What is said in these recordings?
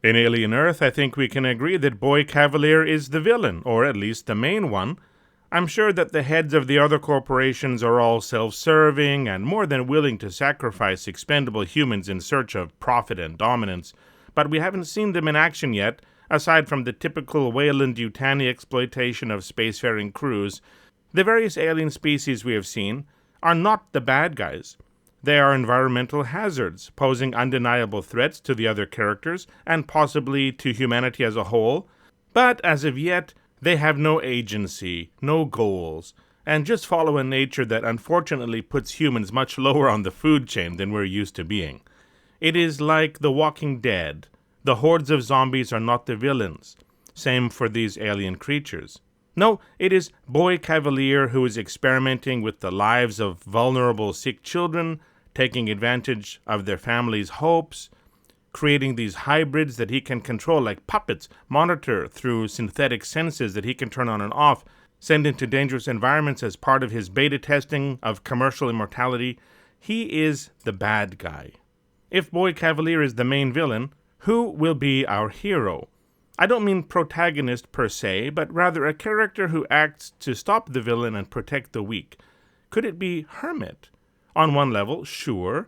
In Alien Earth, I think we can agree that Boy Kavalier is the villain, or at least the main one. I'm sure that the heads of the other corporations are all self-serving and more than willing to sacrifice expendable humans in search of profit and dominance, but we haven't seen them in action yet, aside from the typical Weyland-Yutani exploitation of spacefaring crews. The various alien species we have seen are not the bad guys. They are environmental hazards, posing undeniable threats to the other characters and possibly to humanity as a whole, but as of yet, they have no agency, no goals, and just follow a nature that unfortunately puts humans much lower on the food chain than we're used to being. It is like The Walking Dead. The hordes of zombies are not the villains. Same for these alien creatures. No, it is Boy Kavalier who is experimenting with the lives of vulnerable sick children, taking advantage of their families' hopes, creating these hybrids that he can control like puppets, monitor through synthetic senses that he can turn on and off, send into dangerous environments as part of his beta testing of commercial immortality. He is the bad guy. If Boy Kavalier is the main villain, who will be our hero? I don't mean protagonist per se, but rather a character who acts to stop the villain and protect the weak. Could it be Hermit? On one level, sure,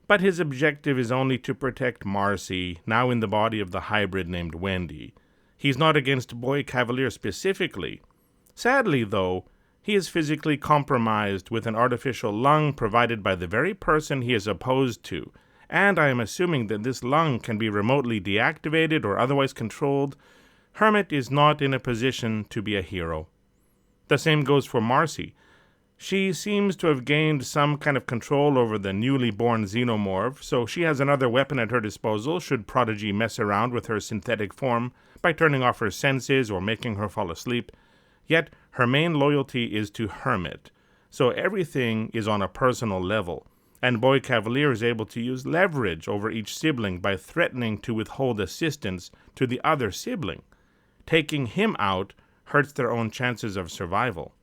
but his objective is only to protect Marcy, now in the body of the hybrid named Wendy. He's not against Boy Kavalier specifically. Sadly, though, he is physically compromised with an artificial lung provided by the very person he is opposed to, and I am assuming that this lung can be remotely deactivated or otherwise controlled. Hermit is not in a position to be a hero. The same goes for Marcy. She seems to have gained some kind of control over the newly born xenomorph, so she has another weapon at her disposal should Prodigy mess around with her synthetic form by turning off her senses or making her fall asleep. Yet her main loyalty is to Hermit, so everything is on a personal level, and Boy Kavalier is able to use leverage over each sibling by threatening to withhold assistance to the other sibling. Taking him out hurts their own chances of survival.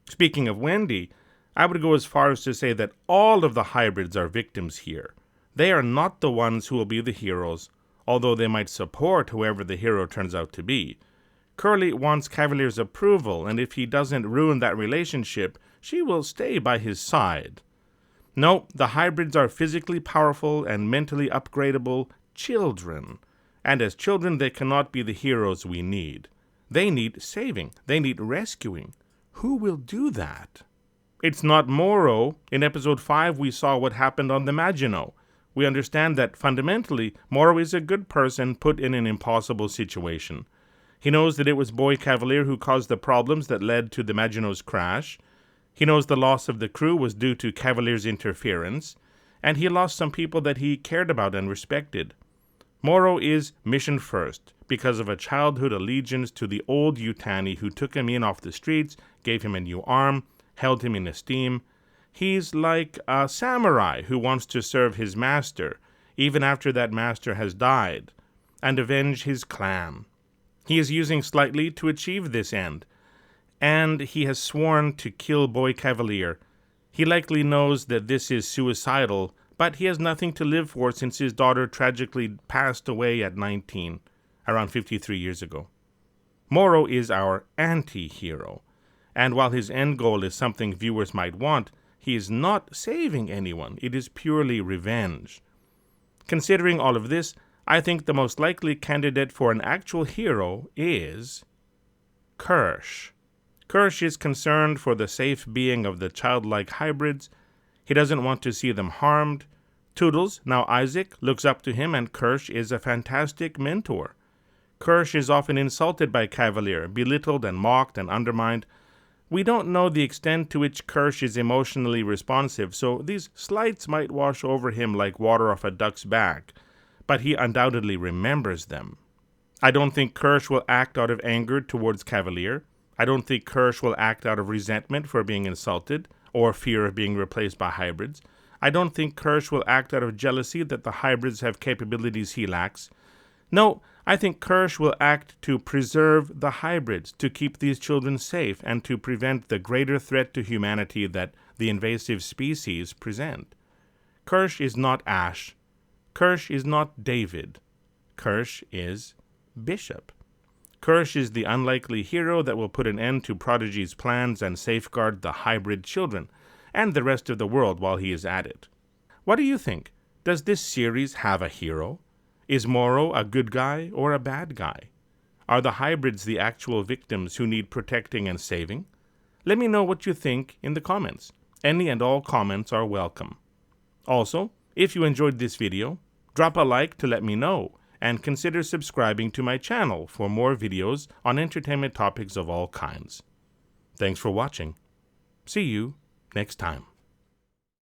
Speaking of Wendy, I would go as far as to say that all of the hybrids are victims here. They are not the ones who will be the heroes, although they might support whoever the hero turns out to be. Curly wants Kavalier's approval, and if he doesn't ruin that relationship, she will stay by his side. No, the hybrids are physically powerful and mentally upgradable children, and as children they cannot be the heroes we need. They need saving. They need rescuing. Who will do that? It's not Morrow. In episode 5, we saw what happened on the Maginot. We understand that fundamentally, Morrow is a good person put in an impossible situation. He knows that it was Boy Kavalier who caused the problems that led to the Maginot's crash. He knows the loss of the crew was due to Kavalier's interference, and he lost some people that he cared about and respected. Morrow is mission first, because of a childhood allegiance to the old Yutani who took him in off the streets, gave him a new arm, held him in esteem. He's like a samurai who wants to serve his master, even after that master has died, and avenge his clan. He is using slightly to achieve this end, and he has sworn to kill Boy Kavalier. He likely knows that this is suicidal, but he has nothing to live for since his daughter tragically passed away at 19, around 53 years ago. Morrow is our anti-hero, and while his end goal is something viewers might want, he is not saving anyone. It is purely revenge. Considering all of this, I think the most likely candidate for an actual hero is Kirsch. Kirsch is concerned for the safe being of the childlike hybrids. He doesn't want to see them harmed. Toodles, now Isaac, looks up to him, and Kirsch is a fantastic mentor. Kirsch is often insulted by Kavalier, belittled and mocked and undermined. We don't know the extent to which Kirsch is emotionally responsive, so these slights might wash over him like water off a duck's back, but he undoubtedly remembers them. I don't think Kirsch will act out of anger towards Kavalier. I don't think Kirsch will act out of resentment for being insulted or fear of being replaced by hybrids. I don't think Kirsch will act out of jealousy that the hybrids have capabilities he lacks. No, I think Kirsch will act to preserve the hybrids, to keep these children safe, and to prevent the greater threat to humanity that the invasive species present. Kirsch is not Ash. Kirsch is not David. Kirsch is Bishop. Kirsch is the unlikely hero that will put an end to Prodigy's plans and safeguard the hybrid children and the rest of the world while he is at it. What do you think? Does this series have a hero? Is Morrow a good guy or a bad guy? Are the hybrids the actual victims who need protecting and saving? Let me know what you think in the comments. Any and all comments are welcome. Also, if you enjoyed this video, drop a like to let me know, and consider subscribing to my channel for more videos on entertainment topics of all kinds. Thanks for watching. See you next time.